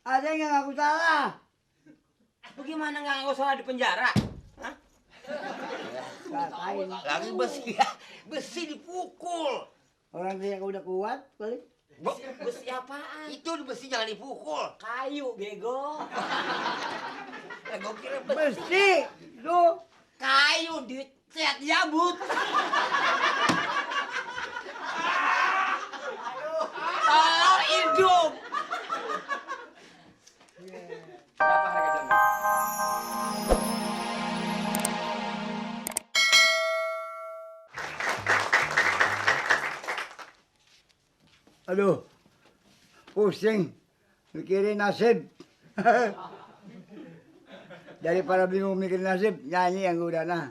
Ada yang ngaku salah. Bagaimana nggak ngaku salah di penjara? Hah? Katain. Lagi besi ya, besi dipukul. Orang yang udah kuat kali. Besi apaan? Itu besi jangan dipukul. Kayu, bego. Gue kira Besi. Tuh. kayu dicet jabut. Tolong hidup. Berapa harga jamu? Aduh. Pusing. Mikirin nasib. Daripada bingung mikirin nasib, nyanyi yang udah nah.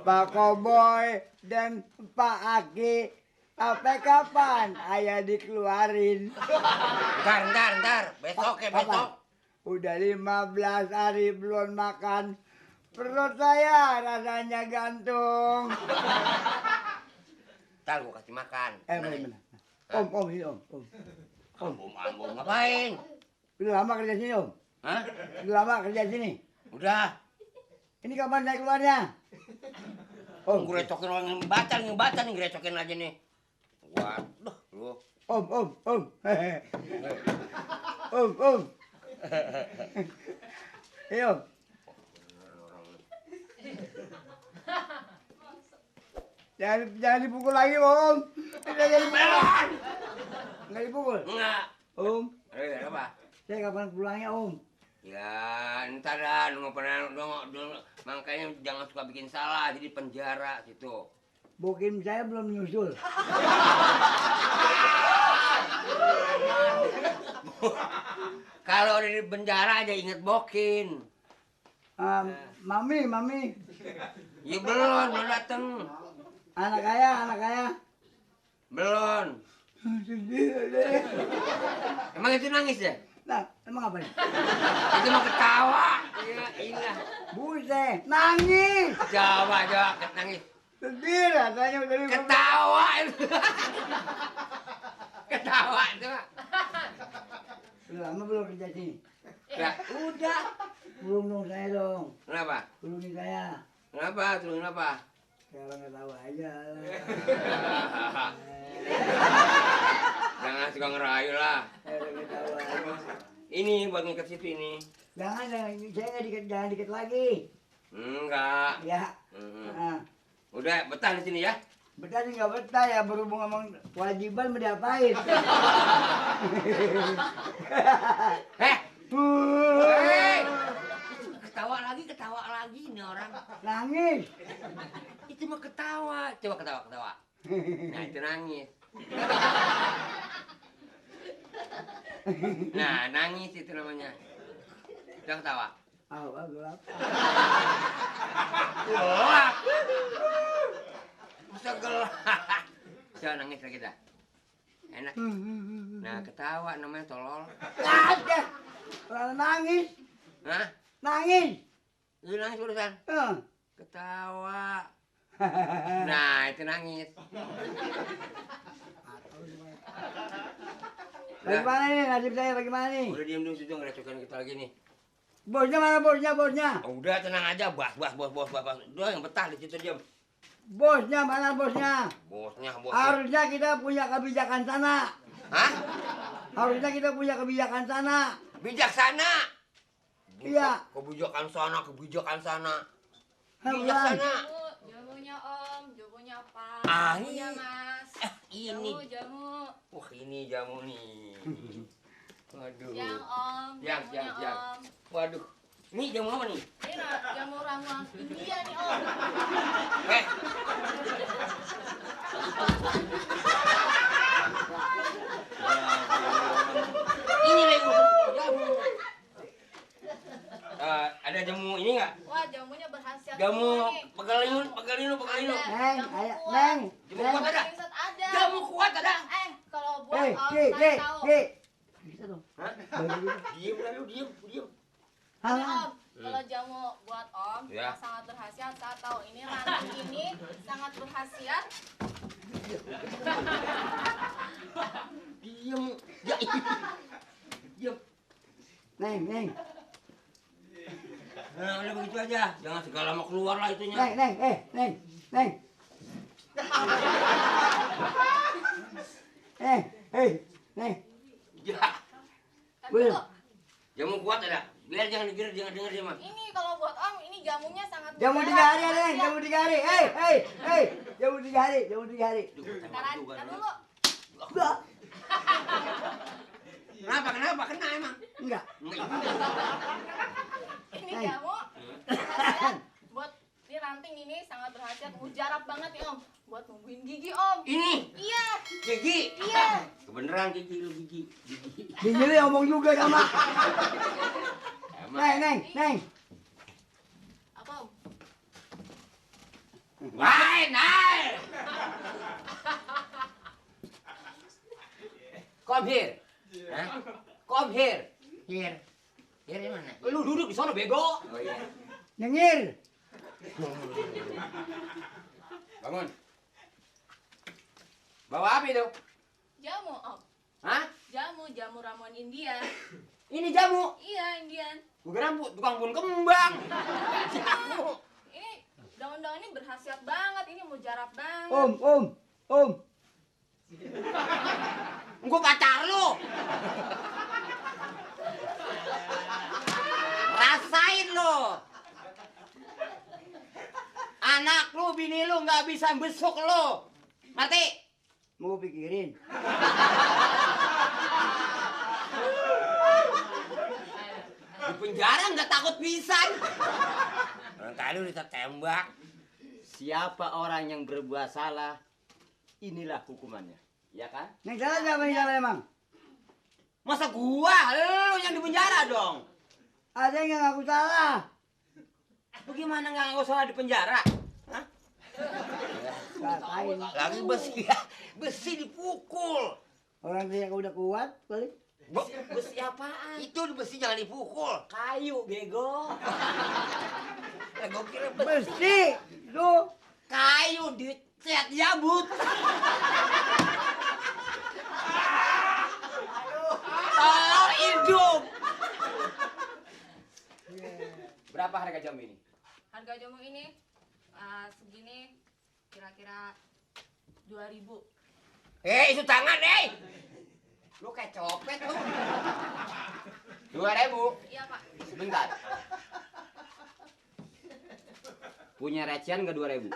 Pak Koboy dan Pak Aki, sampai kapan ayah dikeluarin? Ntar. Besok ya, besok. Udah 15 hari belum makan. Perut saya rasanya gantung. Ntar gue kasih makan. Mana? Om, ini om. Ambung ngapain? Udah lama kerja sini om? Hah? Udah lama kerja sini? Udah. Ini kapan naik keluarnya? Om, Gue recokin orang yang baca nih, recokin aja nih. Waduh, lu. Om. Om. Iya om. Jangan dipukul lagi om. Jangan dipukul. Nggak dipukul? Enggak. Om, Apa? saya kapan pulangnya om? Ya, ntar dah, nunggu pernah makanya jangan suka bikin salah, jadi penjara situ. Bokim saya belum nyusul. Kalau udah di penjara aja inget bokin. Mami. Ya belum dateng. Anak kaya. Belum. Sedih deh. Emang itu nangis ya? Nah, emang apa nih? Itu mau ketawa. Iya. Buset, nangis. Coba, nangis. Sedih rasanya udah Ketawa itu. Ketawa itu. Udah lama belum kerja sini? Ya, udah. Belum dong saya dong. Kenapa? Belum nih saya. Kenapa? Terus kenapa? Kalau nggak tahu aja. Jangan suka ngerayu lah. Kalau nggak tahu aja. Ini buat ngikat situ ini. Jangan, saya nggak jangan dikit lagi. Enggak. Ya. Hmm. Nah, Udah betah di sini ya. betah sih nggak betah ya, berhubung emang kewajiban mau diapain. Heh. Hei. Ketawa lagi ini orang. Nangis. Itu mah ketawa. Coba ketawa. Nah, itu nangis. Nah, nangis itu namanya. Udah ketawa. Gelap. Gelap. Masa gelap. Coba nangis lagi dah. Enak. Nah, ketawa namanya tolol. Ada. Nangis. Hah? Nangis. Lu nangis urusan. Ketawa. Nah, itu nangis. Bagaimana nih nasib saya bagaimana nih? Udah diem dulu situ ngerecokin kita lagi nih. Bosnya mana bosnya? Udah tenang aja, bos. Udah yang betah di situ diam. Bosnya mana bosnya? Bosnya. Harusnya kita punya kebijakan sana. Hah? Harusnya kita punya kebijakan sana. Bijaksana. Iya. Kebijakan sana. Bukan. Bijaksana. Jamunya om, jamunya apa? Ini. Jamunya mas. Ini. Jamu. Wah, ini jamu nih. Waduh. Yang om, Yang. jamunya om. Waduh. Ini jamu apa nih? Ini jamu ramuan India nih om. Eh. Ini lagi jamu. Ada jamu ini nggak? Wah jamunya berkhasiat. Jamu semua nih. pegalinu. Ada. Neng. Jamu kuat ada? Riset ada. Jamu kuat ada? Kalau buat om, Ki. saya tahu. Bisa dong. Hah? Diem lah lu, diem. Ini Hah? om, kalau jamu buat om Ya. yang sangat berkhasiat, saya tahu ini ranting ini sangat berkhasiat. Diem. Ya, diem. Neng, Neng. Nah, udah begitu aja. Jangan segala mau keluar lah itunya. Neng, Neng, Neng, Neng. Neng. Ya, Kan Belum. dulu, jamu kuat ada. Biar jangan denger dia mah. ini kalau buat Om, ini jamunya sangat Jamu 3 hari ada, Neng. Jamu 3 hari. Jamu 3 hari. Jamu 3 hari. Kan dulu, Enggak. Kenapa? Kena emang? Enggak. ini Neng. jamu khasiat buat di ranting ini sangat berkhasiat, mujarab banget ya Om. Buat numbuhin gigi Om. Ini Iya, gigi. iya. Kebeneran gigi lu gigi. Gigi lu ngomong juga sama. Emang. Neng. Apa Om? Why, naik. Come here. Hah? Come here. Here. Here di mana? Lu duduk di sana bego. Oh iya. Nyengir. Bangun. Bawa apa itu? Jamu Om. Hah? Jamu ramuan India. Ini jamu. Iya, Indian. Bukan tukang pun kembang. Jamu. Ini daun-daun ini berkhasiat banget, ini mujarab banget. Om. Gua pacar lu. Rasain lu. Anak lu, bini lu nggak bisa besuk lu. Ngerti? Mau pikirin. Di penjara nggak takut pisan. Orang kali lu ditembak. Siapa orang yang berbuat salah, inilah hukumannya. Ya kan? Neng salah siapa yang salah emang? Masa gua? Lu yang di penjara dong. Ada yang ngaku salah. Lu gimana nggak salah di penjara? Hah? Katain. Lagi besi ya. Besi dipukul. Orang dia udah kuat kali. Besi apaan? Itu besi jangan dipukul. Kayu, bego. Gua kira Besi. Lu. kayu dicat jabut. Oh, hidup. Berapa harga jamu ini? Harga jamu ini segini kira-kira 2.000. Itu tangan, Lu kayak copet lu. 2.000. Iya, Pak. Sebentar. Punya recehan nggak 2.000?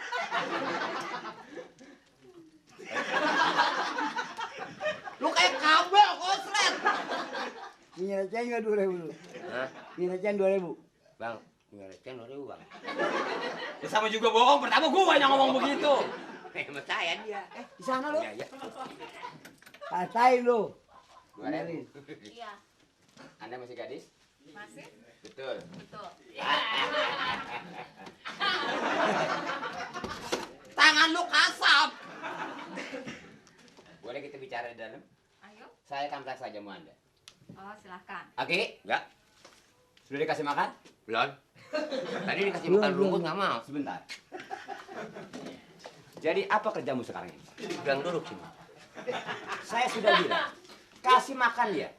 Lu kayak kabel koslet. Punya recehan nggak 2.000 lu? Hah? Punya recehan 2.000. Bang, tinggal recehan 2.000, Bang. Ya sama juga bohong. Pertama gua yang ngomong begitu. Sama saya dia. Di sana lu. Iya. Katain lu. 2.000. Iya, Anda masih gadis? masih? Betul. Betul. Tangan lu kasap. Boleh kita bicara di dalam? Ayo. Saya akan periksa jamu Anda. Oh, silahkan. Oke? Enggak, Sudah dikasih makan? belum. Tadi dikasih Belum, makan belum. rumput nggak mau. Sebentar. Jadi apa kerjamu sekarang ini? Bilang duduk sini. Saya sudah bilang, kasih makan dia.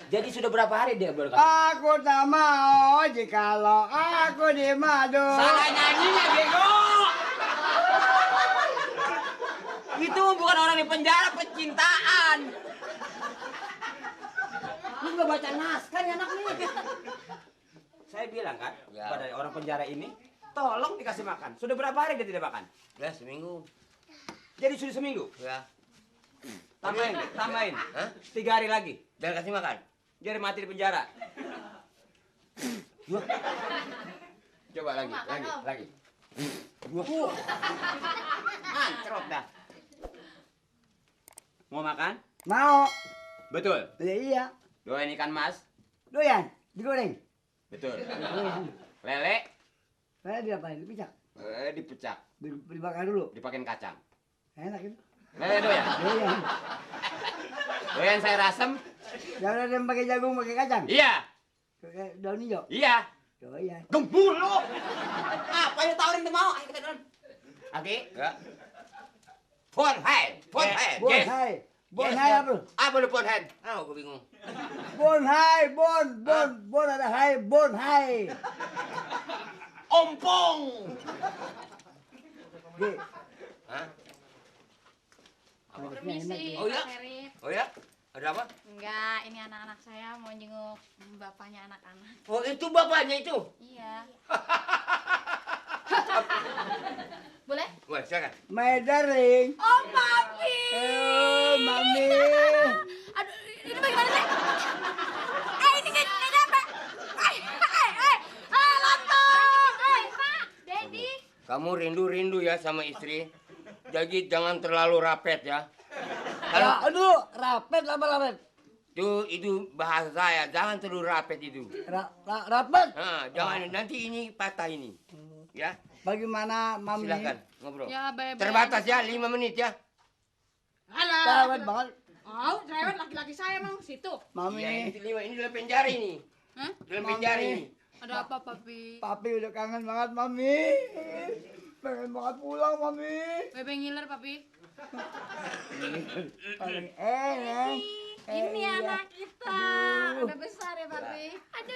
Jadi sudah berapa hari dia baru kasih? Aku tak mau jikalau aku dimadu. Salah nyanyinya, bego. Itu bukan orang di penjara, percintaan. Lu nggak baca naskah nih anak nih. Saya bilang kan Ya. pada orang penjara ini, tolong dikasih makan. Sudah berapa hari dia tidak makan? Udah seminggu. Jadi sudah seminggu. Ya. Tambahin. Hah? 3 hari lagi. Dan kasih makan. Biar mati di penjara. Coba lagi, Makan, Om. lagi. Antrot dah. Mau makan? Mau. Betul. Ya iya. Doain ikan mas? Doyan. Digoreng. Betul. Doyan. Lele? Saya diapain? Dipicak. Dipecak. Dibakar dulu. Dipakein kacang. Enak itu. Lele doyan? Doyan. Doyan saya rasem? Jangan ada yang pakai jagung, pakai kacang. Iya. Pakai daun hijau. Iya. Doyan. Gembul lu. Apa yang tawarin tuh mau? Ayo kita doan. Oke. Ya. Phone hand. Bonhai. Bonhai apa? Apa lu phone hand? Ah, gue bingung. Bonhai, bon ada hai, bonhai. Ompong. Ge, Hah? Permisi, Oh, ya? Pak Ferry. Oh ya? Ada apa? Enggak, ini anak-anak saya mau jenguk bapaknya anak-anak. Oh, itu bapaknya itu. Iya. Boleh? Wah, silakan. my darling. Oh, papi. Mami. Aduh, ini bagaimana sih? Ini nggak nyampe. Lontong. Pak, Daddy. Kamu rindu-rindu ya sama istri. Jadi jangan terlalu rapet ya. Ya, Kalau aduh, rapet apa rapet? itu bahasa saya, jangan terlalu rapet itu. Rapet. Nah, jangan nanti ini patah ini. Ya, Bagaimana Mami? silakan ngobrol. Ya, bye-bye. Terbatas ya 5 menit ya. Cewek banget. Oh, cerewet laki-laki saya emang situ. Mami. Iya, ini 5, ini dalam penjara ini. Hah? Dalam Mami. penjara ini. Ada apa, papi? Papi udah kangen banget Mami. Pengen banget pulang Mami. Bebe ngiler, papi. Paling Ini iya. anak kita. Udah besar ya, papi. Aduh,